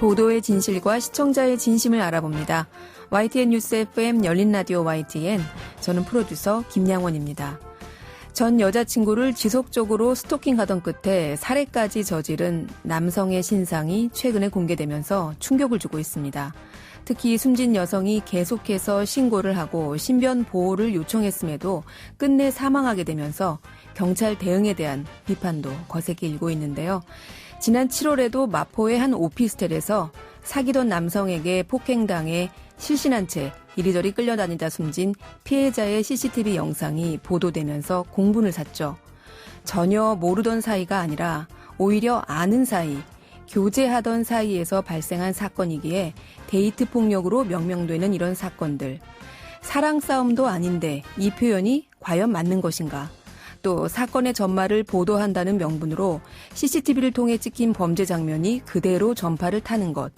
보도의 진실과 시청자의 진심을 알아봅니다. YTN 뉴스 FM 열린 라디오 YTN, 저는 프로듀서 김양원입니다. 전 여자친구를 지속적으로 스토킹하던 끝에 살해까지 저지른 남성의 신상이 최근에 공개되면서 충격을 주고 있습니다. 특히 숨진 여성이 계속해서 신고를 하고 신변 보호를 요청했음에도 끝내 사망하게 되면서 경찰 대응에 대한 비판도 거세게 일고 있는데요. 지난 7월에도 마포의 한 오피스텔에서 사귀던 남성에게 폭행당해 실신한 채 이리저리 끌려다니다 숨진 피해자의 CCTV 영상이 보도되면서 공분을 샀죠. 전혀 모르던 사이가 아니라 오히려 아는 사이, 교제하던 사이에서 발생한 사건이기에 데이트 폭력으로 명명되는 이런 사건들. 사랑 싸움도 아닌데 이 표현이 과연 맞는 것인가? 또 사건의 전말을 보도한다는 명분으로 CCTV를 통해 찍힌 범죄 장면이 그대로 전파를 타는 것.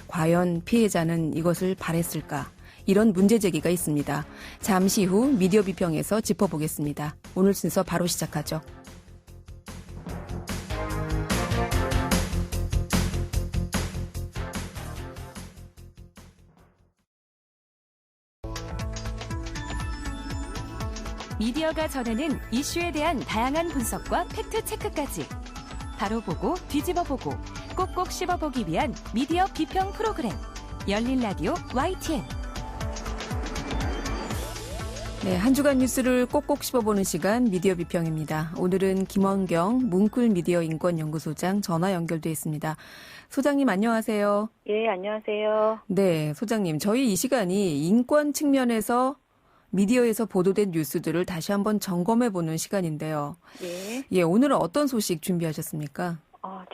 과연 피해자는 이것을 바랬을까? 이런 문제 제기가 있습니다. 잠시 후 미디어 비평에서 짚어보겠습니다. 오늘 순서 바로 시작하죠. 미디어가 전하는 이슈에 대한 다양한 분석과 팩트체크까지 바로 보고 뒤집어 보고 꼭꼭 씹어보기 위한 미디어 비평 프로그램 열린 라디오 YTN. 네, 한 주간 뉴스를 꼭꼭 씹어보는 시간 미디어 비평입니다. 오늘은 김원경 문쿨미디어 인권연구소장 전화 연결돼 있습니다. 소장님 안녕하세요. 예, 안녕하세요. 네, 소장님 저희 이 시간이 인권 측면에서 미디어에서 보도된 뉴스들을 다시 한번 점검해보는 시간인데요. 예, 오늘은 어떤 소식 준비하셨습니까?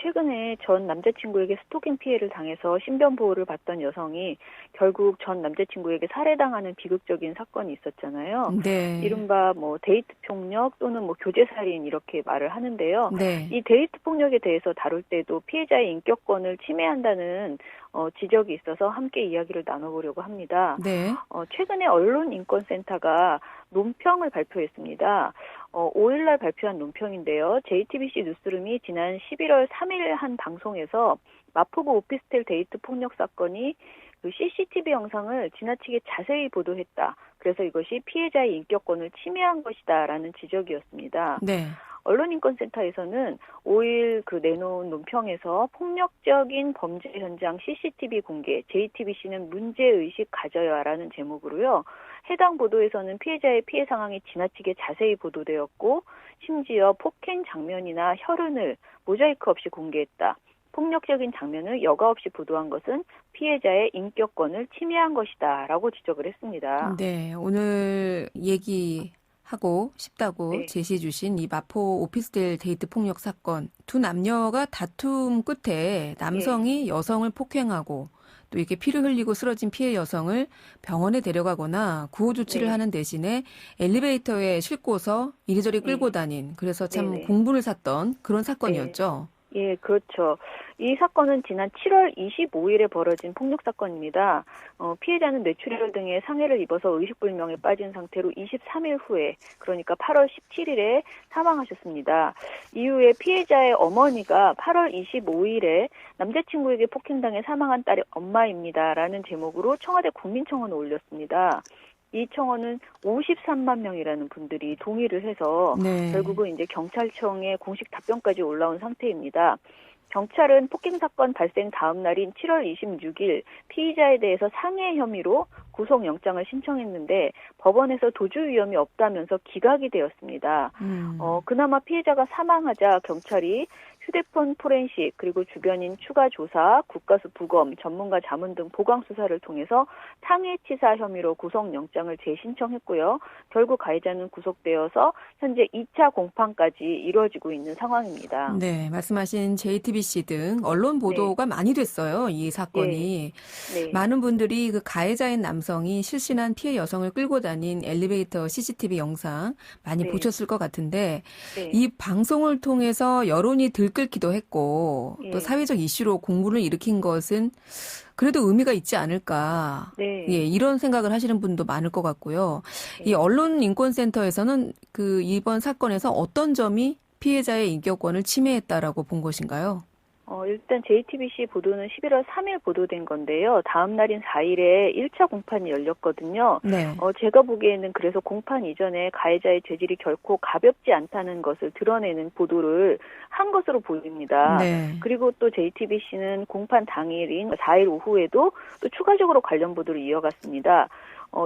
최근에 전 남자친구에게 스토킹 피해를 당해서 신변 보호를 받던 여성이 결국 전 남자친구에게 살해당하는 비극적인 사건이 있었잖아요. 네. 이른바 데이트 폭력 또는 교제살인 이렇게 말을 하는데요. 네. 이 데이트 폭력에 대해서 다룰 때도 피해자의 인격권을 침해한다는 지적이 있어서 함께 이야기를 나눠보려고 합니다. 네. 최근에 언론인권센터가 논평을 발표했습니다. 5일날 발표한 논평인데요. JTBC 뉴스룸이 지난 11월 3일 한 방송에서 마포구 오피스텔 데이트 폭력 사건이 그 CCTV 영상을 지나치게 자세히 보도했다. 그래서 이것이 피해자의 인격권을 침해한 것이다라는 지적이었습니다. 네. 언론인권센터에서는 5일 내놓은 논평에서 폭력적인 범죄 현장 CCTV 공개, JTBC는 문제의식 가져야라는 제목으로요. 해당 보도에서는 피해자의 피해 상황이 지나치게 자세히 보도되었고 심지어 폭행 장면이나 혈흔을 모자이크 없이 공개했다. 폭력적인 장면을 여과 없이 보도한 것은 피해자의 인격권을 침해한 것이다 라고 지적을 했습니다. 네, 오늘 얘기하고 싶다고 네. 제시해 주신 이 마포 오피스텔 데이트 폭력 사건. 두 남녀가 다툼 끝에 남성이 여성을 폭행하고 또 이렇게 피를 흘리고 쓰러진 피해 여성을 병원에 데려가거나 구호 조치를 하는 대신에 엘리베이터에 싣고서 이리저리 끌고 다닌, 그래서 참 공분을 샀던 그런 사건이었죠. 예, 그렇죠. 이 사건은 지난 7월 25일에 벌어진 폭력 사건입니다. 피해자는 뇌출혈 등의 상해를 입어서 의식불명에 빠진 상태로 23일 후에, 그러니까 8월 17일에 사망하셨습니다. 이후에 피해자의 어머니가 8월 25일에 남자친구에게 폭행당해 사망한 딸의 엄마입니다라는 제목으로 청와대 국민청원을 올렸습니다. 이 청원은 53만 명이라는 분들이 동의를 해서 결국은 이제 경찰청에 공식 답변까지 올라온 상태입니다. 경찰은 폭행 사건 발생 다음 날인 7월 26일 피의자에 대해서 상해 혐의로 구속영장을 신청했는데 법원에서 도주 위험이 없다면서 기각이 되었습니다. 그나마 피해자가 사망하자 경찰이 휴대폰 포렌식 그리고 주변인 추가 조사, 국가수 부검, 전문가 자문 등 보강 수사를 통해서 상해치사 혐의로 구속영장을 재신청했고요. 결국 가해자는 구속되어서 현재 2차 공판까지 이루어지고 있는 상황입니다. 네, 말씀하신 JTBC 등 언론 보도가 많이 됐어요. 이 사건이. 많은 분들이 그 가해자인 남성이 실신한 피해 여성을 끌고 다닌 엘리베이터 CCTV 영상 많이 보셨을 것 같은데 이 방송을 통해서 여론이 들끓기도 했고 또 사회적 이슈로 공분을 일으킨 것은 그래도 의미가 있지 않을까. 예, 이런 생각을 하시는 분도 많을 것 같고요. 이 언론인권센터에서는 그 이번 사건에서 어떤 점이 피해자의 인격권을 침해했다라고 본 것인가요? 일단 JTBC 보도는 11월 3일 보도된 건데요. 다음 날인 4일에 1차 공판이 열렸거든요. 네. 제가 보기에는 그래서 공판 이전에 가해자의 죄질이 결코 가볍지 않다는 것을 드러내는 보도를 한 것으로 보입니다. 네. 그리고 또 JTBC는 공판 당일인 4일 오후에도 또 추가적으로 관련 보도를 이어갔습니다.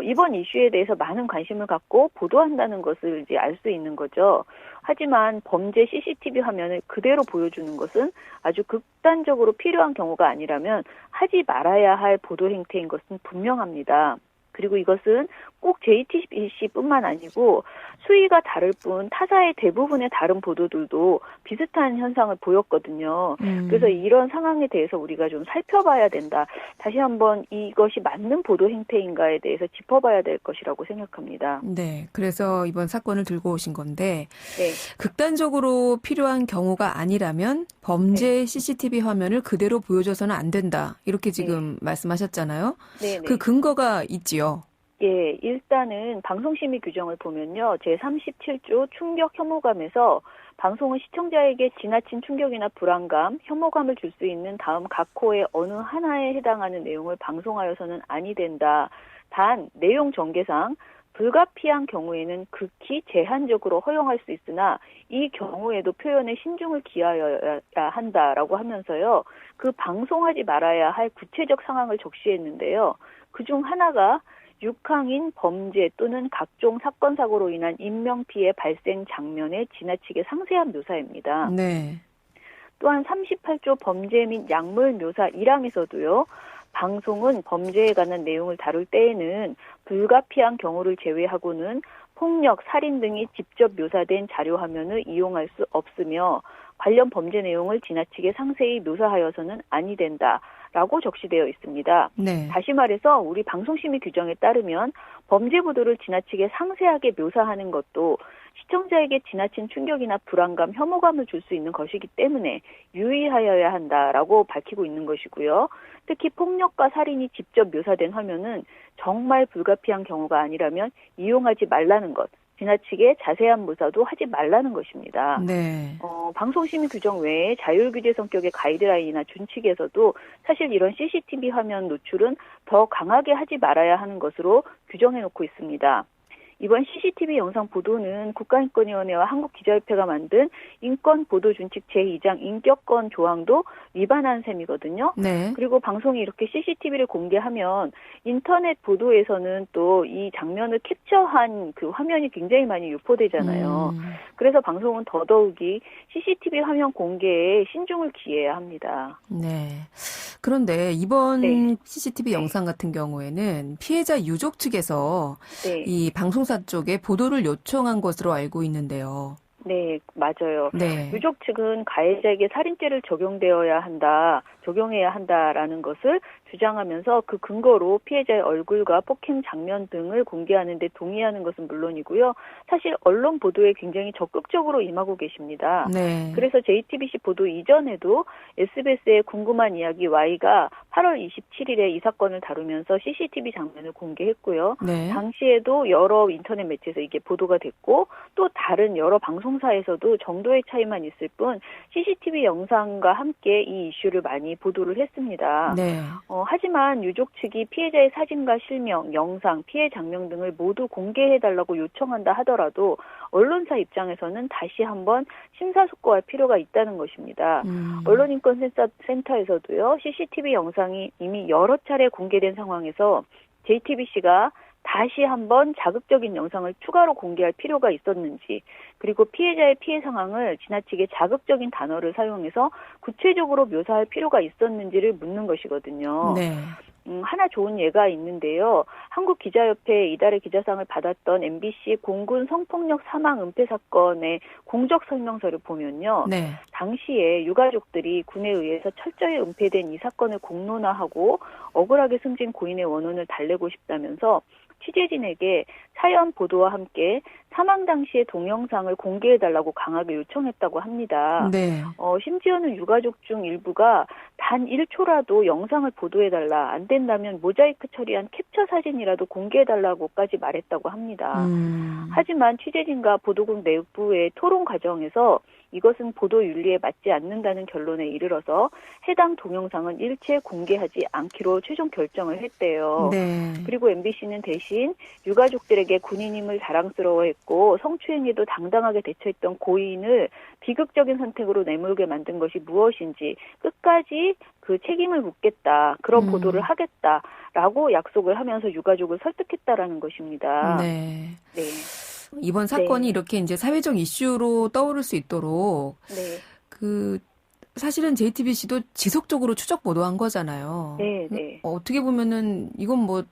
이번 이슈에 대해서 많은 관심을 갖고 보도한다는 것을 이제 알 수 있는 거죠. 하지만 범죄 CCTV 화면을 그대로 보여주는 것은 아주 극단적으로 필요한 경우가 아니라면 하지 말아야 할 보도 행태인 것은 분명합니다. 그리고 이것은 꼭 JTBC뿐만 아니고 수위가 다를 뿐 타사의 대부분의 다른 보도들도 비슷한 현상을 보였거든요. 그래서 이런 상황에 대해서 우리가 좀 살펴봐야 된다. 다시 한번 이것이 맞는 보도 행태인가에 대해서 짚어봐야 될 것이라고 생각합니다. 네. 그래서 이번 사건을 들고 오신 건데 네. 극단적으로 필요한 경우가 아니라면 범죄 CCTV 화면을 그대로 보여줘서는 안 된다. 이렇게 지금 말씀하셨잖아요. 네. 그 근거가 있지요. 예, 일단은 방송심의 규정을 보면요. 제37조 충격 혐오감에서 방송은 시청자에게 지나친 충격이나 불안감, 혐오감을 줄 수 있는 다음 각 호의 어느 하나에 해당하는 내용을 방송하여서는 아니 된다. 단, 내용 전개상 불가피한 경우에는 극히 제한적으로 허용할 수 있으나 이 경우에도 표현에 신중을 기하여야 한다라고 하면서요. 그 방송하지 말아야 할 구체적 상황을 적시했는데요. 그중 하나가 육항인 범죄 또는 각종 사건 사고로 인한 인명피해 발생 장면의 지나치게 상세한 묘사입니다. 네. 또한 38조 범죄 및 약물 묘사 1항에서도요. 방송은 범죄에 관한 내용을 다룰 때에는 불가피한 경우를 제외하고는 폭력, 살인 등이 직접 묘사된 자료 화면을 이용할 수 없으며 관련 범죄 내용을 지나치게 상세히 묘사하여서는 아니 된다라고 적시되어 있습니다. 네. 다시 말해서 우리 방송심의 규정에 따르면 범죄 보도를 지나치게 상세하게 묘사하는 것도 시청자에게 지나친 충격이나 불안감, 혐오감을 줄 수 있는 것이기 때문에 유의하여야 한다라고 밝히고 있는 것이고요. 특히 폭력과 살인이 직접 묘사된 화면은 정말 불가피한 경우가 아니라면 이용하지 말라는 것, 지나치게 자세한 묘사도 하지 말라는 것입니다. 네. 방송심의 규정 외에 자율규제 성격의 가이드라인이나 준칙에서도 사실 이런 CCTV 화면 노출은 더 강하게 하지 말아야 하는 것으로 규정해놓고 있습니다. 이번 CCTV 영상 보도는 국가인권위원회와 한국기자협회가 만든 인권보도준칙 제2장 인격권 조항도 위반한 셈이거든요. 네. 그리고 방송이 이렇게 CCTV를 공개하면 인터넷 보도에서는 또 이 장면을 캡처한 그 화면이 굉장히 많이 유포되잖아요. 그래서 방송은 더더욱이 CCTV 화면 공개에 신중을 기해야 합니다. 네. 그런데 이번 네. CCTV 영상 같은 경우에는 피해자 유족 측에서 네. 이 방송사 쪽에 보도를 요청한 것으로 알고 있는데요. 네, 맞아요. 네. 유족 측은 가해자에게 살인죄를 적용해야 한다라는 것을 주장하면서 그 근거로 피해자의 얼굴과 폭행 장면 등을 공개하는 데 동의하는 것은 물론이고요. 사실 언론 보도에 굉장히 적극적으로 임하고 계십니다. 네. 그래서 JTBC 보도 이전에도 SBS의 궁금한 이야기 Y가 8월 27일에 이 사건을 다루면서 CCTV 장면을 공개했고요. 네. 당시에도 여러 인터넷 매체에서 이게 보도가 됐고 또 다른 여러 방송사에서도 정도의 차이만 있을 뿐 CCTV 영상과 함께 이 이슈를 많이 보도를 했습니다. 네. 하지만 유족 측이 피해자의 사진과 실명, 영상, 피해 장면 등을 모두 공개해달라고 요청한다 하더라도 언론사 입장에서는 다시 한번 심사숙고할 필요가 있다는 것입니다. 언론인권센터에서도요. CCTV 영상이 이미 여러 차례 공개된 상황에서 JTBC가 다시 한번 자극적인 영상을 추가로 공개할 필요가 있었는지, 그리고 피해자의 피해 상황을 지나치게 자극적인 단어를 사용해서 구체적으로 묘사할 필요가 있었는지를 묻는 것이거든요. 네. 하나 좋은 예가 있는데요. 한국기자협회 이달의 기자상을 받았던 MBC 공군 성폭력 사망 은폐 사건의 공적 설명서를 보면요. 네. 당시에 유가족들이 군에 의해서 철저히 은폐된 이 사건을 공론화하고 억울하게 숨진 고인의 원혼을 달래고 싶다면서 취재진에게 사연 보도와 함께 사망 당시의 동영상을 공개해달라고 강하게 요청했다고 합니다. 네. 심지어는 유가족 중 일부가 단 1초라도 영상을 보도해달라, 안 된다면 모자이크 처리한 캡처 사진이라도 공개해달라고까지 말했다고 합니다. 하지만 취재진과 보도국 내부의 토론 과정에서 이것은 보도 윤리에 맞지 않는다는 결론에 이르러서 해당 동영상은 일체 공개하지 않기로 최종 결정을 했대요. 네. 그리고 MBC는 대신 유가족들에게 군인임을 자랑스러워했고 성추행에도 당당하게 대처했던 고인을 비극적인 선택으로 내몰게 만든 것이 무엇인지 끝까지 그 책임을 묻겠다, 그런 보도를 하겠다라고 약속을 하면서 유가족을 설득했다라는 것입니다. 네. 네. 이번 사건이 이렇게 이제 사회적 이슈로 떠오를 수 있도록 네. 사실은 JTBC도 지속적으로 추적 보도한 거잖아요. 네, 네. 어떻게 보면은 이건 뭐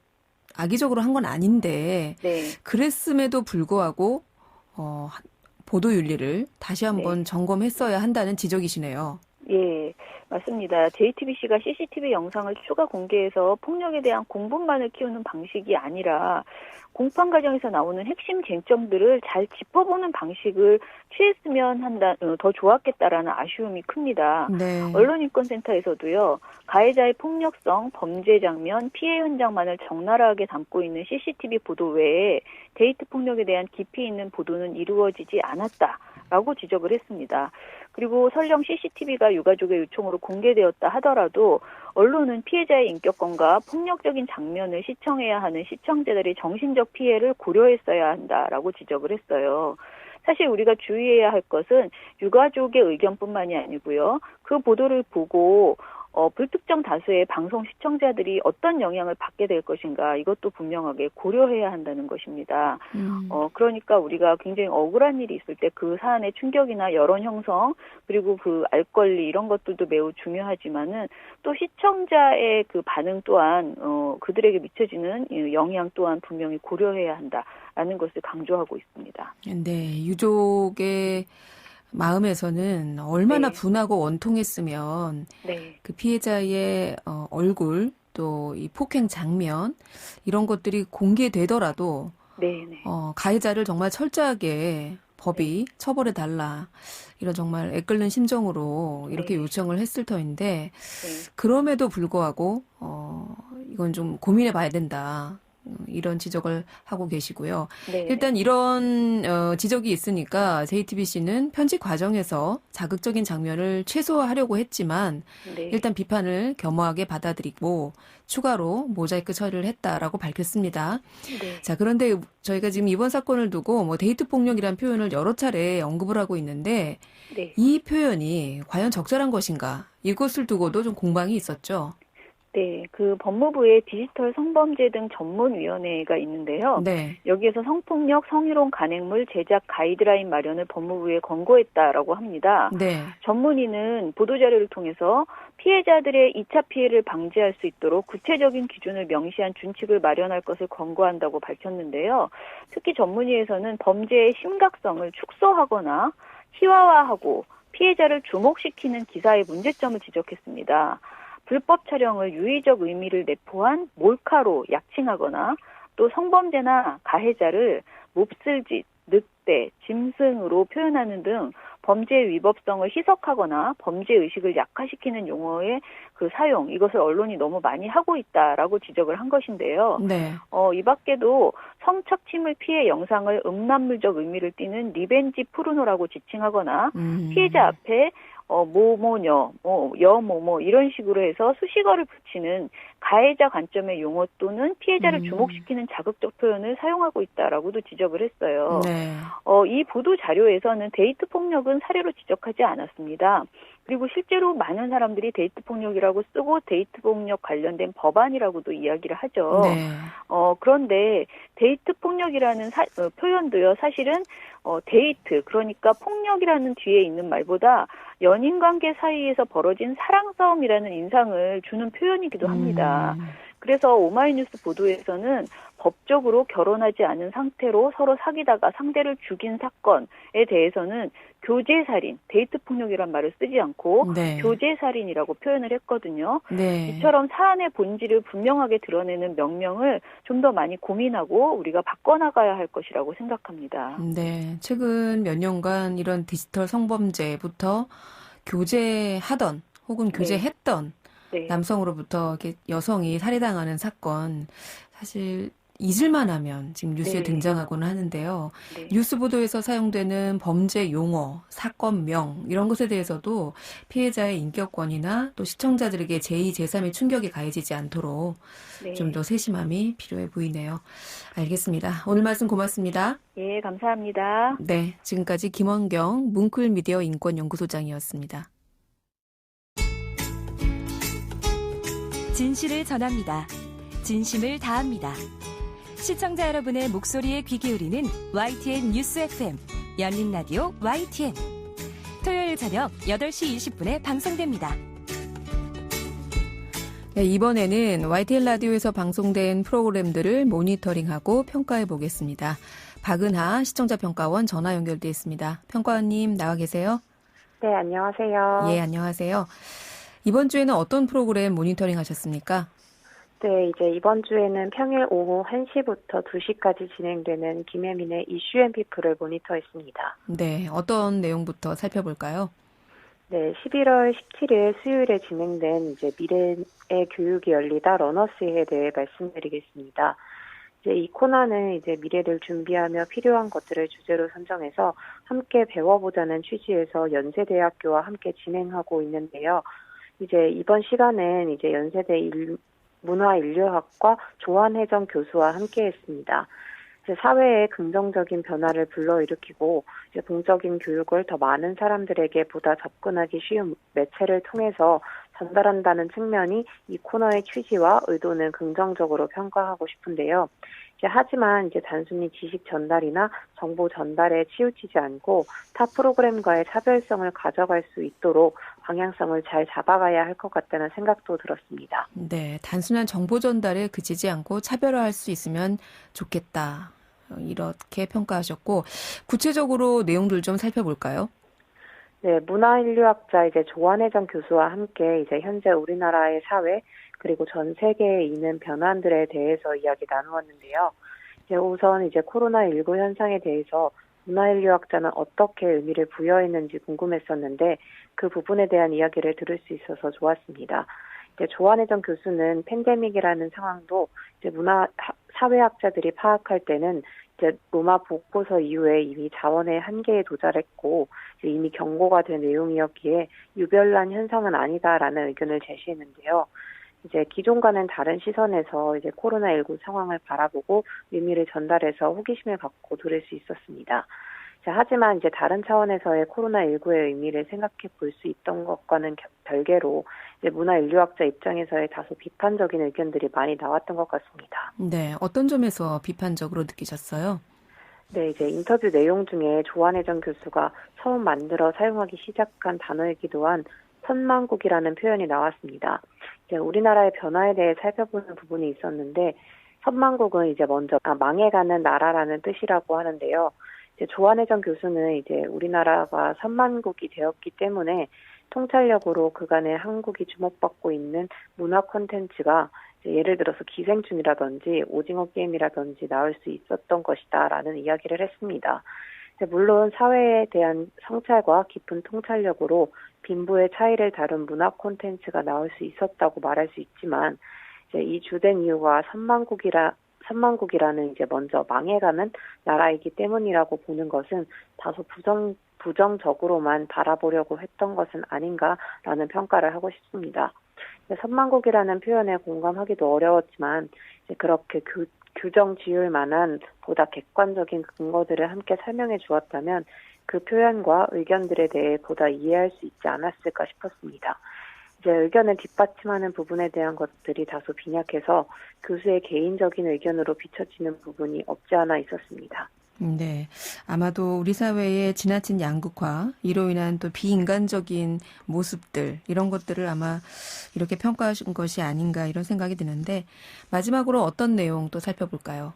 악의적으로 한 건 아닌데 네. 그랬음에도 불구하고 보도 윤리를 다시 한번 점검했어야 한다는 지적이시네요. 예, 맞습니다. JTBC가 CCTV 영상을 추가 공개해서 폭력에 대한 공분만을 키우는 방식이 아니라 공판 과정에서 나오는 핵심 쟁점들을 잘 짚어보는 방식을 취했으면 더 좋았겠다라는 아쉬움이 큽니다. 네. 언론인권센터에서도요, 가해자의 폭력성, 범죄 장면, 피해 현장만을 적나라하게 담고 있는 CCTV 보도 외에 데이트 폭력에 대한 깊이 있는 보도는 이루어지지 않았다라고 지적을 했습니다. 그리고 설령 CCTV가 유가족의 요청으로 공개되었다 하더라도 언론은 피해자의 인격권과 폭력적인 장면을 시청해야 하는 시청자들의 정신적 피해를 고려했어야 한다라고 지적을 했어요. 사실 우리가 주의해야 할 것은 유가족의 의견뿐만이 아니고요. 그 보도를 보고 불특정 다수의 방송 시청자들이 어떤 영향을 받게 될 것인가, 이것도 분명하게 고려해야 한다는 것입니다. 그러니까 우리가 굉장히 억울한 일이 있을 때 그 사안의 충격이나 여론 형성, 그리고 그 알 권리, 이런 것들도 매우 중요하지만은 또 시청자의 그 반응 또한 그들에게 미쳐지는 영향 또한 분명히 고려해야 한다라는 것을 강조하고 있습니다. 네, 유족의 마음에서는 얼마나 네. 분하고 원통했으면 그 피해자의 얼굴, 또 이 폭행 장면, 이런 것들이 공개되더라도 가해자를 정말 철저하게 법이 처벌해달라, 이런 정말 애끓는 심정으로 이렇게 요청을 했을 터인데 그럼에도 불구하고 이건 좀 고민해봐야 된다, 이런 지적을 하고 계시고요. 일단 이런 지적이 있으니까 JTBC는 편집 과정에서 자극적인 장면을 최소화하려고 했지만 일단 비판을 겸허하게 받아들이고 추가로 모자이크 처리를 했다라고 밝혔습니다. 자, 그런데 저희가 지금 이번 사건을 두고 뭐 데이트 폭력이란 표현을 여러 차례 언급을 하고 있는데 이 표현이 과연 적절한 것인가, 이것을 두고도 좀 공방이 있었죠. 네, 그 법무부의 디지털 성범죄 등 전문위원회가 있는데요. 여기에서 성폭력, 성희롱 간행물 제작 가이드라인 마련을 법무부에 권고했다라고 합니다. 전문위는 보도자료를 통해서 피해자들의 2차 피해를 방지할 수 있도록 구체적인 기준을 명시한 준칙을 마련할 것을 권고한다고 밝혔는데요. 특히 전문위에서는 범죄의 심각성을 축소하거나 희화화하고 피해자를 주목시키는 기사의 문제점을 지적했습니다. 불법 촬영을 유의적 의미를 내포한 몰카로 약칭하거나 또 성범죄나 가해자를 몹쓸짓, 늑대, 짐승으로 표현하는 등 범죄의 위법성을 희석하거나 범죄 의식을 약화시키는 용어의 그 사용, 이것을 언론이 너무 많이 하고 있다라고 지적을 한 것인데요. 이 밖에도 성착취물 피해 영상을 음란물적 의미를 띠는 리벤지 포르노라고 지칭하거나 피해자 앞에 모모녀, 여모모 이런 식으로 해서 수식어를 붙이는 가해자 관점의 용어 또는 피해자를 주목시키는 자극적 표현을 사용하고 있다라고도 지적을 했어요. 이 보도 자료에서는 데이트 폭력은 사례로 지적하지 않았습니다. 그리고 실제로 많은 사람들이 데이트 폭력이라고 쓰고 데이트 폭력 관련된 법안이라고도 이야기를 하죠. 그런데 데이트 폭력이라는 표현도요, 사실은 데이트, 그러니까 폭력이라는 뒤에 있는 말보다 연인 관계 사이에서 벌어진 사랑 싸움이라는 인상을 주는 표현이기도 합니다. 그래서 오마이뉴스 보도에서는 법적으로 결혼하지 않은 상태로 서로 사귀다가 상대를 죽인 사건에 대해서는 교제살인, 데이트폭력이란 말을 쓰지 않고 네. 교제살인이라고 표현을 했거든요. 네. 이처럼 사안의 본질을 분명하게 드러내는 명령을 좀 더 많이 고민하고 우리가 바꿔나가야 할 것이라고 생각합니다. 네. 최근 몇 년간 이런 디지털 성범죄부터 교제하던 혹은 교제했던 네. 남성으로부터 이렇게 여성이 살해당하는 사건 사실 잊을만 하면 지금 뉴스에 네. 등장하고는 하는데요. 네. 뉴스 보도에서 사용되는 범죄 용어, 사건명 이런 것에 대해서도 피해자의 인격권이나 또 시청자들에게 제2, 제3의 충격이 가해지지 않도록 네. 좀 더 세심함이 필요해 보이네요. 알겠습니다. 오늘 말씀 고맙습니다. 예, 감사합니다. 네, 지금까지 김원경 뭉클미디어 인권연구소장이었습니다. 진실을 전합니다. 진심을 다합니다. 시청자 여러분의 목소리에 귀 기울이는 YTN 뉴스 FM 열린 라디오 YTN 토요일 저녁 8시 20분에 방송됩니다. 네, 이번에는 YTN 라디오에서 방송된 프로그램들을 모니터링하고 평가해 보겠습니다. 박은하 시청자평가원 전화 연결돼 있습니다. 평가원님 나와 계세요? 네, 안녕하세요. 예, 안녕하세요. 이번 주에는 어떤 프로그램 모니터링 하셨습니까? 네, 이제 이번 주에는 평일 오후 1시부터 2시까지 진행되는 김혜민의 이슈 앤 피플을 모니터했습니다. 네, 어떤 내용부터 살펴볼까요? 네, 11월 17일 수요일에 진행된 이제 미래의 교육이 열리다 러너스에 대해 말씀드리겠습니다. 이제 이 코너는 이제 미래를 준비하며 필요한 것들을 주제로 선정해서 함께 배워보자는 취지에서 연세대학교와 함께 진행하고 있는데요. 이제 이번 시간은 이제 연세대 문화인류학과 조한혜정 교수와 함께했습니다. 사회에 긍정적인 변화를 불러일으키고 이제 공적인 교육을 더 많은 사람들에게 보다 접근하기 쉬운 매체를 통해서 전달한다는 측면이 이 코너의 취지와 의도는 긍정적으로 평가하고 싶은데요. 하지만 이제 단순히 지식 전달이나 정보 전달에 치우치지 않고 타 프로그램과의 차별성을 가져갈 수 있도록 방향성을 잘 잡아가야 할 것 같다는 생각도 들었습니다. 네, 단순한 정보 전달에 그치지 않고 차별화할 수 있으면 좋겠다. 이렇게 평가하셨고 구체적으로 내용들 좀 살펴볼까요? 네, 문화인류학자 이제 조한혜정 교수와 함께 이제 현재 우리나라의 사회 그리고 전 세계에 있는 변화들에 대해서 이야기 나누었는데요. 이제 우선 이제 코로나19 현상에 대해서 문화인류학자는 어떻게 의미를 부여했는지 궁금했었는데 그 부분에 대한 이야기를 들을 수 있어서 좋았습니다. 이제 조한혜정 교수는 팬데믹이라는 상황도 이제 사회학자들이 파악할 때는 이제 로마 복고서 이후에 이미 자원의 한계에 도달했고 이미 경고가 된 내용이었기에 유별난 현상은 아니다라는 의견을 제시했는데요. 이제 기존과는 다른 시선에서 이제 코로나19 상황을 바라보고 의미를 전달해서 호기심을 갖고 들을 수 있었습니다. 하지만 이제 다른 차원에서의 코로나19의 의미를 생각해 볼 수 있던 것과는 별개로 이제 문화인류학자 입장에서의 다소 비판적인 의견들이 많이 나왔던 것 같습니다. 네, 어떤 점에서 비판적으로 느끼셨어요? 네, 이제 인터뷰 내용 중에 조한혜정 교수가 처음 만들어 사용하기 시작한 단어이기도 한 선망국이라는 표현이 나왔습니다. 이제 우리나라의 변화에 대해 살펴보는 부분이 있었는데 선망국은 이제 먼저 망해가는 나라라는 뜻이라고 하는데요. 이제 조한혜정 교수는 이제 우리나라가 선망국이 되었기 때문에 통찰력으로 그간의 한국이 주목받고 있는 문화 콘텐츠가 예를 들어서 기생충이라든지 오징어 게임이라든지 나올 수 있었던 것이다라는 이야기를 했습니다. 물론 사회에 대한 성찰과 깊은 통찰력으로 빈부의 차이를 다룬 문화 콘텐츠가 나올 수 있었다고 말할 수 있지만 이제 이 주된 이유가 선망국이라는 이제 먼저 망해가는 나라이기 때문이라고 보는 것은 다소 부정적으로만 바라보려고 했던 것은 아닌가라는 평가를 하고 싶습니다. 선망국이라는 표현에 공감하기도 어려웠지만 이제 그렇게 규정 지을 만한 보다 객관적인 근거들을 함께 설명해 주었다면 그 표현과 의견들에 대해 보다 이해할 수 있지 않았을까 싶었습니다. 이제 의견을 뒷받침하는 부분에 대한 것들이 다소 빈약해서 교수의 개인적인 의견으로 비춰지는 부분이 없지 않아 있었습니다. 네. 아마도 우리 사회의 지나친 양극화, 이로 인한 또 비인간적인 모습들, 이런 것들을 아마 이렇게 평가하신 것이 아닌가 이런 생각이 드는데, 마지막으로 어떤 내용 또 살펴볼까요?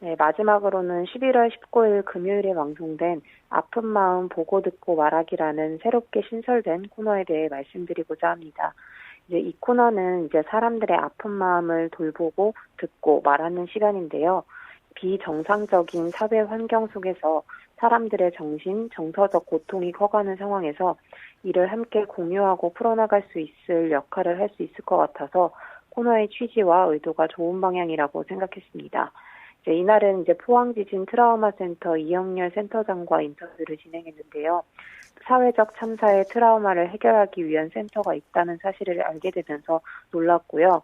네, 마지막으로는 11월 19일 금요일에 방송된 아픈 마음 보고 듣고 말하기라는 새롭게 신설된 코너에 대해 말씀드리고자 합니다. 이제 이 코너는 이제 사람들의 아픈 마음을 돌보고 듣고 말하는 시간인데요. 비정상적인 사회 환경 속에서 사람들의 정서적 고통이 커가는 상황에서 이를 함께 공유하고 풀어나갈 수 있을 역할을 할 수 있을 것 같아서 코너의 취지와 의도가 좋은 방향이라고 생각했습니다. 이날은 이제 포항지진 트라우마 센터 이영렬 센터장과 인터뷰를 진행했는데요. 사회적 참사의 트라우마를 해결하기 위한 센터가 있다는 사실을 알게 되면서 놀랐고요.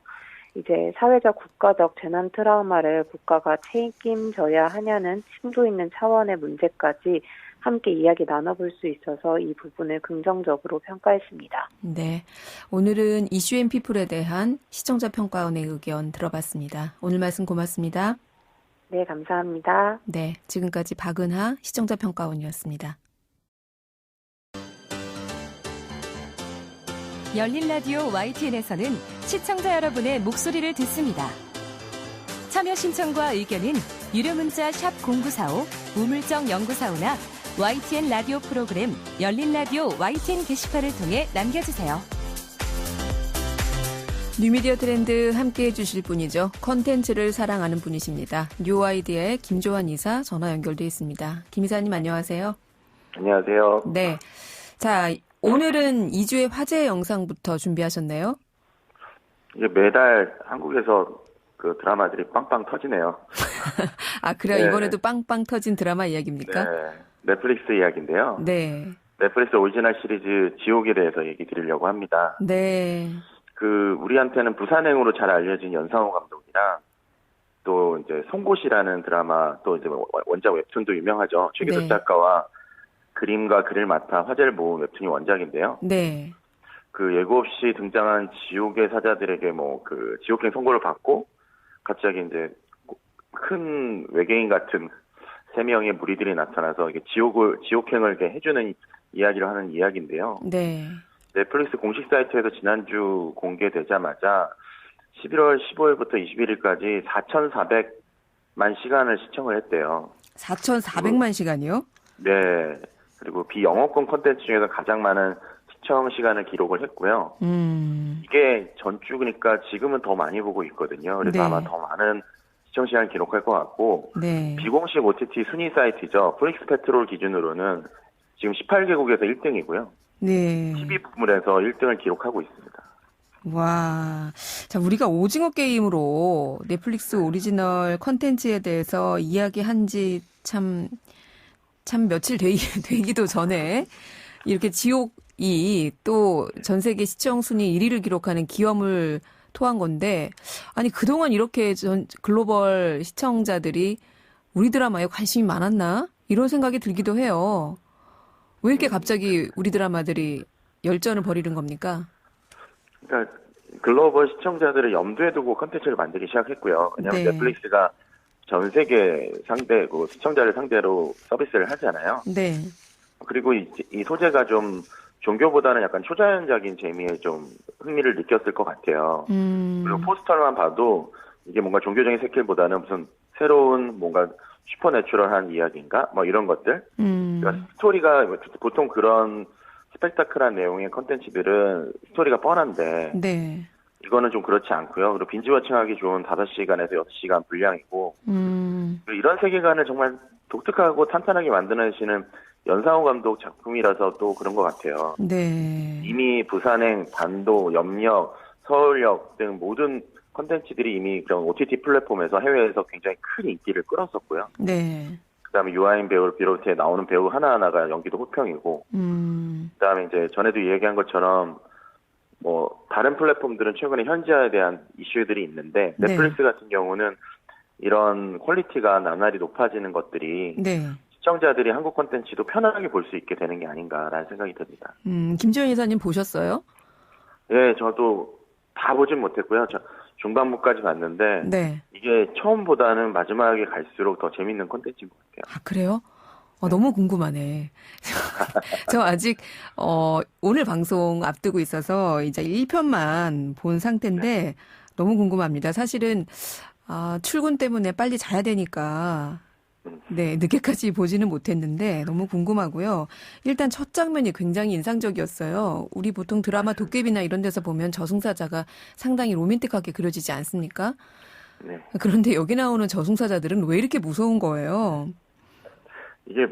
이제 사회적 국가적 재난 트라우마를 국가가 책임져야 하냐는 심도 있는 차원의 문제까지 함께 이야기 나눠볼 수 있어서 이 부분을 긍정적으로 평가했습니다. 네. 오늘은 이슈앤피플에 대한 시청자 평가원의 의견 들어봤습니다. 오늘 말씀 고맙습니다. 네, 감사합니다. 네, 지금까지 박은하 시청자 평가원이었습니다. 열린 라디오 YTN에서는 시청자 여러분의 목소리를 듣습니다. 참여 신청과 의견은 유료 문자 샵 0945, 우물정 0945나 YTN 라디오 프로그램 열린 라디오 YTN 게시판을 통해 남겨주세요. 뉴미디어 트렌드 함께해 주실 분이죠. 컨텐츠를 사랑하는 분이십니다. 뉴아이디어의 김조한 이사 전화 연결돼 있습니다. 김 이사님 안녕하세요. 안녕하세요. 네. 자, 오늘은 2주의 화제 영상부터 준비하셨네요. 이제 매달 한국에서 그 드라마들이 빵빵 터지네요. 아, 그래요? 네. 이번에도 빵빵 터진 드라마 이야기입니까? 네. 넷플릭스 이야기인데요. 네. 넷플릭스 오리지널 시리즈 지옥에 대해서 얘기 드리려고 합니다. 네. 우리한테는 부산행으로 잘 알려진 연상호 감독이랑 또 이제 송곳이라는 드라마 또 이제 원작 웹툰도 유명하죠. 최기석 네. 작가와 그림과 글을 맡아 화제를 모은 웹툰이 원작인데요. 네. 예고 없이 등장한 지옥의 사자들에게 지옥행 선고를 받고 갑자기 이제 큰 외계인 같은 3명의 무리들이 나타나서 이게 지옥행을 이렇게 해주는 이야기를 하는 이야기인데요. 네. 넷플릭스 공식 사이트에서 지난주 공개되자마자 11월 15일부터 21일까지 4,400만 시간을 시청을 했대요. 4,400만 시간이요? 네. 그리고 비영어권 콘텐츠 중에서 가장 많은 시청 시간을 기록을 했고요. 이게 전주니까 지금은 더 많이 보고 있거든요. 그래서 네. 아마 더 많은 시청 시간을 기록할 것 같고 네. 비공식 OTT 순위 사이트죠. 플릭스 페트롤 기준으로는 지금 18개국에서 1등이고요. 네. 12부문에서 1등을 기록하고 있습니다. 와. 자, 우리가 오징어 게임으로 넷플릭스 오리지널 컨텐츠에 대해서 이야기한 지 참 며칠 되기도 전에 이렇게 지옥이 또 전 세계 시청 순위 1위를 기록하는 기염을 토한 건데, 아니, 그동안 이렇게 글로벌 시청자들이 우리 드라마에 관심이 많았나? 이런 생각이 들기도 해요. 왜 이렇게 갑자기 우리 드라마들이 열전을 벌이는 겁니까? 그러니까 글로벌 시청자들을 염두에 두고 컨텐츠를 만들기 시작했고요. 왜냐하면 네. 넷플릭스가 전 세계 시청자를 상대로 서비스를 하잖아요. 네. 그리고 이 소재가 좀 종교보다는 약간 초자연적인 재미에 좀 흥미를 느꼈을 것 같아요. 그리고 포스터만 봐도 이게 뭔가 종교적인 색깔보다는 무슨 새로운 뭔가 슈퍼내추럴한 이야기인가? 이런 것들. 그러니까 스토리가 보통 그런 스펙타클한 내용의 컨텐츠들은 스토리가 뻔한데 네. 이거는 좀 그렇지 않고요. 그리고 빈지워칭하기 좋은 5시간에서 6시간 분량이고 이런 세계관을 정말 독특하고 탄탄하게 만드시는 연상호 감독 작품이라서 또 그런 것 같아요. 네. 이미 부산행, 반도, 염력, 서울역 등 모든 컨텐츠들이 이미 그런 OTT 플랫폼에서 해외에서 굉장히 큰 인기를 끌었었고요. 네. 그다음에 유아인 배우를 비롯해 나오는 배우 하나하나가 연기도 호평이고, 그다음에 이제 전에도 이야기한 것처럼 다른 플랫폼들은 최근에 현지화에 대한 이슈들이 있는데 네. 넷플릭스 같은 경우는 이런 퀄리티가 나날이 높아지는 것들이 네. 시청자들이 한국 콘텐츠도 편하게 볼 수 있게 되는 게 아닌가라는 생각이 듭니다. 김지현 이사님 보셨어요? 네, 저도 다 보진 못했고요. 중반부까지 봤는데 네. 이게 처음보다는 마지막에 갈수록 더 재밌는 콘텐츠인 것 같아요. 아, 그래요? 너무 궁금하네. 저 아직, 오늘 방송 앞두고 있어서 이제 1편만 본 상태인데 너무 궁금합니다. 사실은, 출근 때문에 빨리 자야 되니까, 네, 늦게까지 보지는 못했는데 너무 궁금하고요. 일단 첫 장면이 굉장히 인상적이었어요. 우리 보통 드라마 도깨비나 이런 데서 보면 저승사자가 상당히 로맨틱하게 그려지지 않습니까? 네. 그런데 여기 나오는 저승사자들은 왜 이렇게 무서운 거예요? 이게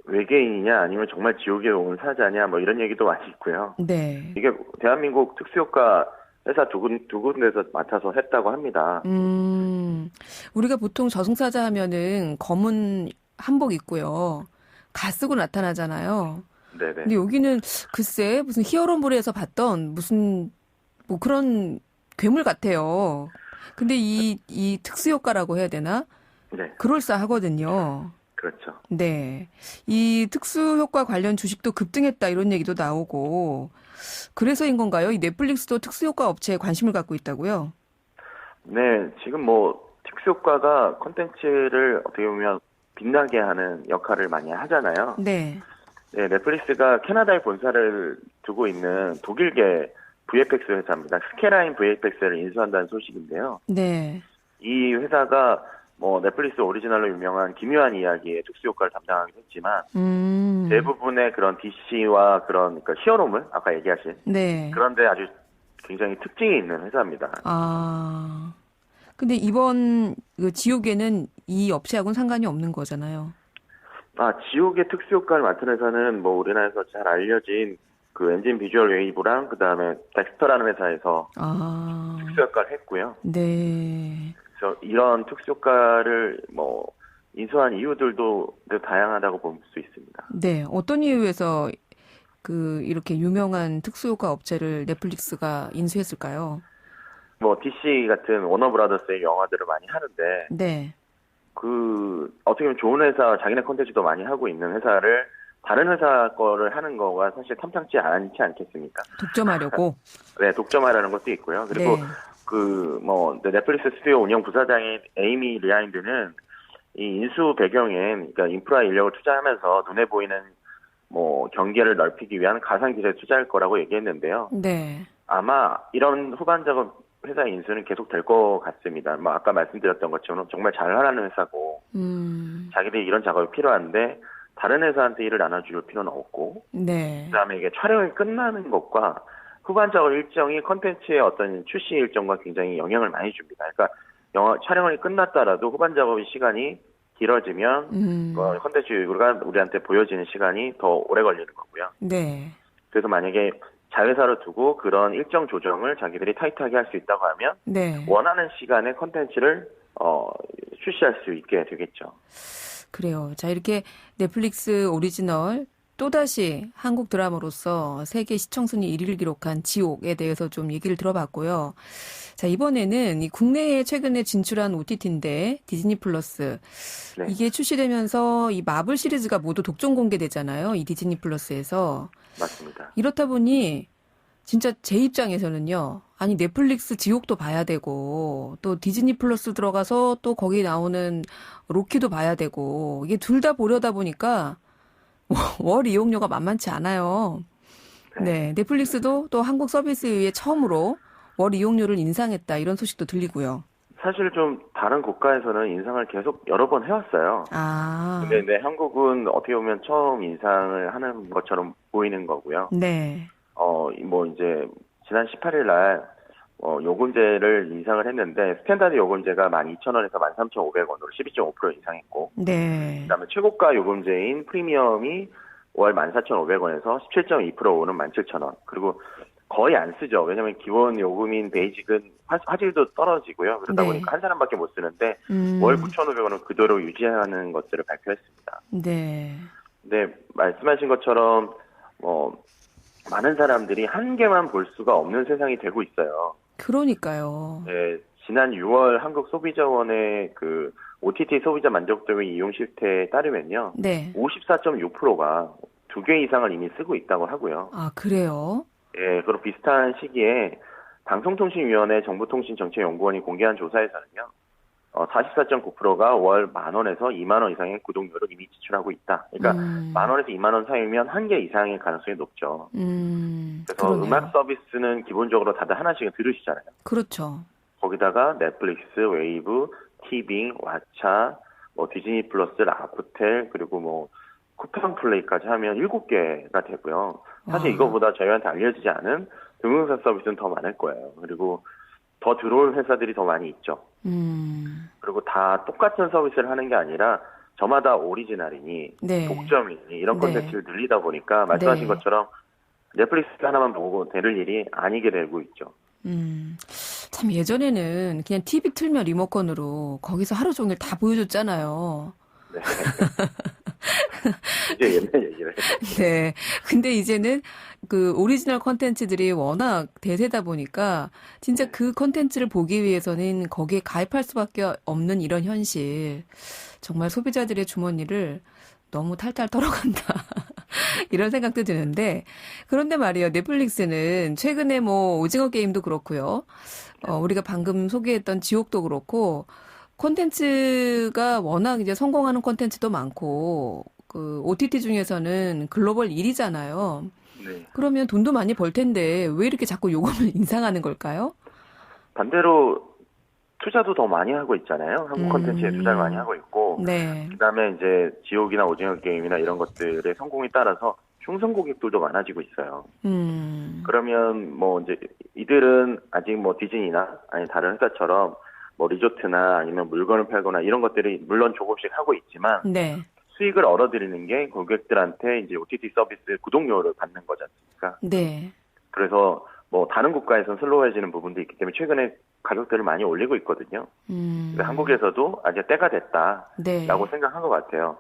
외계인이냐 아니면 정말 지옥에 온 사자냐 뭐 이런 얘기도 많이 있고요. 네. 이게 대한민국 특수효과 회사 두 군데서 맡아서 했다고 합니다. 우리가 보통 저승사자 하면은 검은 한복 입고요. 가 쓰고 나타나잖아요. 네네. 근데 여기는 글쎄 무슨 히어로물에서 봤던 무슨 뭐 그런 괴물 같아요. 근데 이 특수효과라고 해야 되나? 네. 그럴싸하거든요. 그렇죠. 네. 이 특수효과 관련 주식도 급등했다 이런 얘기도 나오고 그래서인 건가요? 이 넷플릭스도 특수효과 업체에 관심을 갖고 있다고요? 네, 지금 뭐 특수효과가 콘텐츠를 어떻게 보면 빛나게 하는 역할을 많이 하잖아요. 네. 네, 넷플릭스가 캐나다에 본사를 두고 있는 독일계 VFX 회사입니다. 스케라인 VFX를 인수한다는 소식인데요. 네. 이 회사가 뭐 넷플릭스 오리지널로 유명한 기묘한 이야기의 특수효과를 담당하기도 했지만 대부분의 그런 DC와 그런 그러니까 히어로물 아까 얘기하신 네. 그런데 아주 굉장히 특징이 있는 회사입니다. 아. 근데 이번 그 지옥에는 이 업체하고는 상관이 없는 거잖아요. 지옥의 특수효과를 맡은 회사는 뭐 우리나라에서 잘 알려진 그 엔진 비주얼 웨이브랑 그다음에 덱스터라는 회사에서 특수효과를 했고요. 네. 그래서 이런 특수효과를 뭐 인수한 이유들도 다양하다고 볼 수 있습니다. 네. 어떤 이유에서 그 이렇게 유명한 특수효과 업체를 넷플릭스가 인수했을까요? 뭐 DC 같은 워너브라더스의 영화들을 많이 하는데 네. 그 어떻게 보면 좋은 회사 자기네 콘텐츠도 많이 하고 있는 회사를 다른 회사 거를 하는 거가 사실 탐탁지 않지 않겠습니까? 독점하려고. 네, 독점하라는 것도 있고요. 그리고 네. 넷플릭스 스튜디오 운영 부사장인 에이미 리하인드는 이 인수 배경엔 그러니까 인프라 인력을 투자하면서 눈에 보이는 뭐 경계를 넓히기 위한 가상 기술에 투자할 거라고 얘기했는데요. 네. 아마 이런 후반 작업 회사 인수는 계속 될 것 같습니다. 뭐 아까 말씀드렸던 것처럼 정말 잘하는 회사고 자기들이 이런 작업이 필요한데 다른 회사한테 일을 나눠줄 필요는 없고 네. 그다음에 이게 촬영이 끝나는 것과 후반 작업 일정이 컨텐츠의 어떤 출시 일정과 굉장히 영향을 많이 줍니다. 그러니까 촬영이 끝났더라도 후반 작업의 시간이 길어지면 컨텐츠가 우리한테 보여지는 시간이 더 오래 걸리는 거고요. 네. 그래서 만약에 자회사로 두고 그런 일정 조정을 자기들이 타이트하게 할 수 있다고 하면 네. 원하는 시간에 컨텐츠를 출시할 수 있게 되겠죠. 그래요. 자, 이렇게 넷플릭스 오리지널 또다시 한국 드라마로서 세계 시청순위 1위를 기록한 지옥에 대해서 좀 얘기를 들어봤고요. 자, 이번에는 이 국내에 최근에 진출한 OTT인데 디즈니 플러스. 네. 이게 출시되면서 이 마블 시리즈가 모두 독점 공개되잖아요. 이 디즈니 플러스에서. 맞습니다. 이렇다 보니 진짜 제 입장에서는요. 아니 넷플릭스 지옥도 봐야 되고 또 디즈니 플러스 들어가서 또 거기 나오는 로키도 봐야 되고 이게 둘 다 보려다 보니까 월 이용료가 만만치 않아요. 네, 넷플릭스도 또 한국 서비스 이후에 처음으로 월 이용료를 인상했다 이런 소식도 들리고요. 사실 좀 다른 국가에서는 인상을 계속 여러 번 해왔어요. 근데 한국은 어떻게 보면 처음 인상을 하는 것처럼 보이는 거고요. 네. 뭐 이제 지난 18일 날 요금제를 인상을 했는데 스탠다드 요금제가 12,000원에서 13,500원으로 12.5% 인상했고 네. 그다음에 최고가 요금제인 프리미엄이 월 14,500원에서 17.2% 오는 17,000원. 그리고 거의 안 쓰죠. 왜냐하면 기본 요금인 베이직은 화질도 떨어지고요. 그러다 네. 보니까 한 사람밖에 못 쓰는데 월 9,500원은 그대로 유지하는 것들을 발표했습니다. 네. 근데 말씀하신 것처럼 많은 사람들이 한 개만 볼 수가 없는 세상이 되고 있어요. 그러니까요. 네, 지난 6월 한국 소비자원의 그 OTT 소비자 만족도 이용 실태에 따르면요. 네. 54.6%가 2개 이상을 이미 쓰고 있다고 하고요. 아, 그래요? 예, 그리고 비슷한 시기에 방송통신위원회 정보통신정책연구원이 공개한 조사에서는요. 44.9%가 월 10,000원에서 20,000원 이상의 구독료를 이미 지출하고 있다. 그러니까 10,000원에서 20,000원 사이면 한 개 이상의 가능성이 높죠. 그래서 그러네요. 음악 서비스는 기본적으로 다들 하나씩은 들으시잖아요. 그렇죠. 거기다가 넷플릭스, 웨이브, 티빙, 왓챠, 뭐 디즈니 플러스, 라쿠텔, 그리고 뭐 쿠팡 플레이까지 하면 7개가 되고요. 사실 와. 이거보다 저희한테 알려지지 않은 동영상 서비스는 더 많을 거예요. 그리고 더 들어올 회사들이 더 많이 있죠. 그리고 다 똑같은 서비스를 하는 게 아니라 저마다 오리지널이니 네. 독점이니 이런 네. 콘텐츠를 늘리다 보니까 말씀하신 네. 것처럼 넷플릭스 하나만 보고 될 일이 아니게 되고 있죠. 참 예전에는 그냥 TV 틀면 리모컨으로 거기서 하루 종일 다 보여줬잖아요. 네. 이제 옛날 얘기를 해요. 네. 근데 이제는 그 오리지널 콘텐츠들이 워낙 대세다 보니까 진짜 그 콘텐츠를 보기 위해서는 거기에 가입할 수밖에 없는 이런 현실. 정말 소비자들의 주머니를 너무 탈탈 털어간다. 이런 생각도 드는데, 그런데 말이에요. 넷플릭스는 최근에 뭐 오징어 게임도 그렇고요. 우리가 방금 소개했던 지옥도 그렇고, 콘텐츠가 워낙 이제 성공하는 콘텐츠도 많고, 그 OTT 중에서는 글로벌 1위잖아요. 네. 그러면 돈도 많이 벌 텐데 왜 이렇게 자꾸 요금을 인상하는 걸까요? 반대로 투자도 더 많이 하고 있잖아요. 한국 콘텐츠에 투자를 많이 하고 있고, 네. 그다음에 이제 지옥이나 오징어 게임이나 이런 것들의 성공에 따라서 충성 고객들도 많아지고 있어요. 그러면 뭐 이제 이들은 아직 뭐 디즈니나 아니 다른 회사처럼 뭐 리조트나 아니면 물건을 팔거나 이런 것들이 물론 조금씩 하고 있지만 네. 수익을 얻어들이는 게 고객들한테 이제 OTT 서비스 구독료를 받는 거지 않습니까? 네. 그래서 뭐 다른 국가에서는 슬로우해지는 부분도 있기 때문에 최근에 가격들을 많이 올리고 있거든요. 한국에서도 아직 때가 됐다라고 네. 생각한 것 같아요.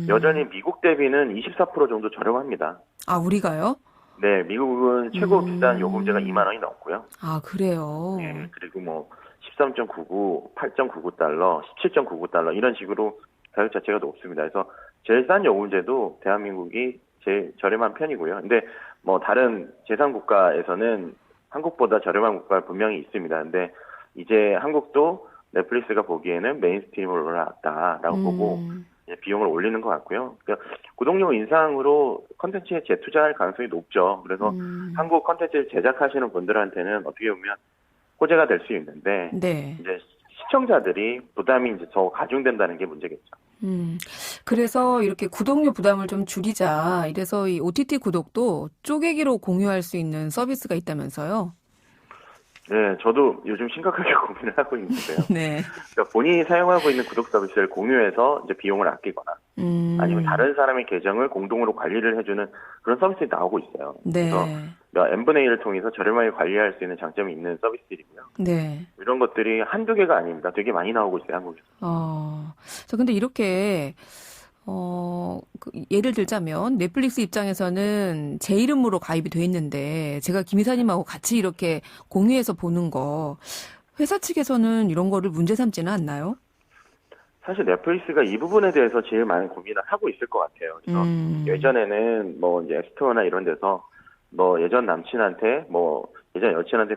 여전히 미국 대비는 24% 정도 저렴합니다. 아, 우리가요? 네, 미국은 최고 비싼 요금제가 2만 원이 넘고요. 아, 그래요? 네, 그리고 뭐 13.99, 8.99달러, 17.99달러 이런 식으로 가격 자체가 높습니다. 그래서 제일 싼 요금제도 대한민국이 제일 저렴한 편이고요. 근데 뭐 다른 제3국가에서는 한국보다 저렴한 국가가 분명히 있습니다. 근데 이제 한국도 넷플릭스가 보기에는 메인스트림으로 올라왔다라고 보고 이제 비용을 올리는 것 같고요. 그러니까 구독료 인상으로 컨텐츠에 재투자할 가능성이 높죠. 그래서 한국 컨텐츠를 제작하시는 분들한테는 어떻게 보면 호재가 될 수 있는데 네. 이제 시청자들이 부담이 이제 더 가중된다는 게 문제겠죠. 그래서 이렇게 구독료 부담을 좀 줄이자. 이래서 이 OTT 구독도 쪼개기로 공유할 수 있는 서비스가 있다면서요? 네, 저도 요즘 심각하게 고민을 하고 있는데요. 네. 그러니까 본인이 사용하고 있는 구독 서비스를 공유해서 이제 비용을 아끼거나 아니면 다른 사람의 계정을 공동으로 관리를 해주는 그런 서비스가 나오고 있어요. 네. 그래서 n분의 1을 통해서 저렴하게 관리할 수 있는 장점이 있는 서비스들이고요. 네. 이런 것들이 한두 개가 아닙니다. 되게 많이 나오고 있어요, 한국에서. 저 근데 이렇게 예를 들자면 넷플릭스 입장에서는 제 이름으로 가입이 돼 있는데 제가 김 이사님하고 같이 이렇게 공유해서 보는 거 회사 측에서는 이런 거를 문제 삼지는 않나요? 사실 넷플릭스가 이 부분에 대해서 제일 많은 고민을 하고 있을 것 같아요. 그래서 예전에는 뭐 이제 앱스토어나 이런 데서 뭐 예전 남친한테 뭐 예전 여친한테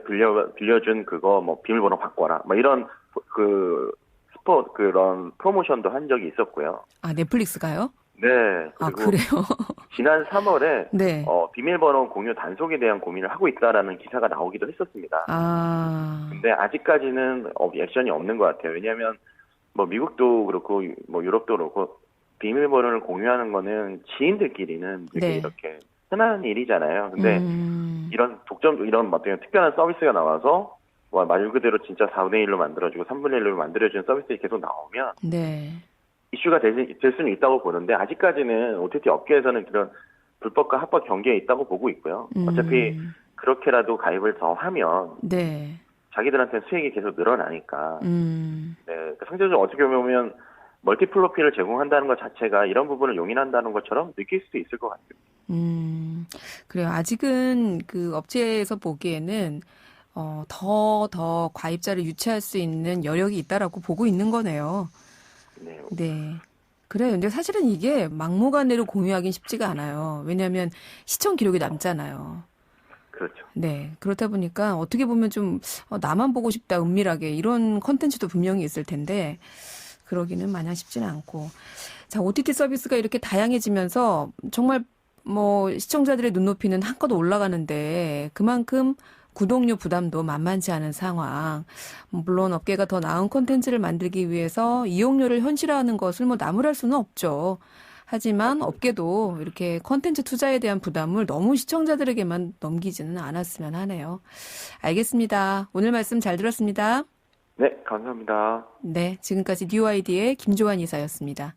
빌려준 그거 뭐 비밀번호 바꿔라 뭐 이런 그런 프로모션도 한 적이 있었고요. 아, 넷플릭스가요? 네. 아, 그리고 그래요? 지난 3월에 네. 비밀번호 공유 단속에 대한 고민을 하고 있다라는 기사가 나오기도 했었습니다. 아. 근데 아직까지는 액션이 없는 것 같아요. 왜냐하면 뭐 미국도 그렇고 뭐 유럽도 그렇고 비밀번호를 공유하는 거는 지인들끼리는 되게 네. 이렇게 흔한 일이잖아요. 근데 이런 어떤 특별한 서비스가 나와서 말 그대로 진짜 4분의 1로 만들어주고 3분의 1로 만들어주는 서비스들이 계속 나오면 네. 이슈가 될 수는 있다고 보는데 아직까지는 OTT 업계에서는 그런 불법과 합법 경계에 있다고 보고 있고요. 어차피 그렇게라도 가입을 더 하면 네. 자기들한테는 수익이 계속 늘어나니까 네, 상대적으로 어떻게 보면 멀티플로피를 제공한다는 것 자체가 이런 부분을 용인한다는 것처럼 느낄 수도 있을 것 같아요. 그래요. 아직은 그 업체에서 보기에는 더 가입자를 유치할 수 있는 여력이 있다라고 보고 있는 거네요. 네. 네. 그래요. 근데 사실은 이게 막무가내로 공유하긴 쉽지가 않아요. 왜냐하면 시청 기록이 남잖아요. 그렇죠. 네. 그렇다 보니까 어떻게 보면 좀 나만 보고 싶다, 은밀하게 이런 컨텐츠도 분명히 있을 텐데 그러기는 마냥 쉽지는 않고. 자, OTT 서비스가 이렇게 다양해지면서 정말 뭐 시청자들의 눈높이는 한껏 올라가는데 그만큼 구독료 부담도 만만치 않은 상황. 물론 업계가 더 나은 콘텐츠를 만들기 위해서 이용료를 현실화하는 것을 뭐 나무랄 수는 없죠. 하지만 업계도 이렇게 콘텐츠 투자에 대한 부담을 너무 시청자들에게만 넘기지는 않았으면 하네요. 알겠습니다. 오늘 말씀 잘 들었습니다. 네, 감사합니다. 네, 지금까지 뉴아이디의 김조한 이사였습니다.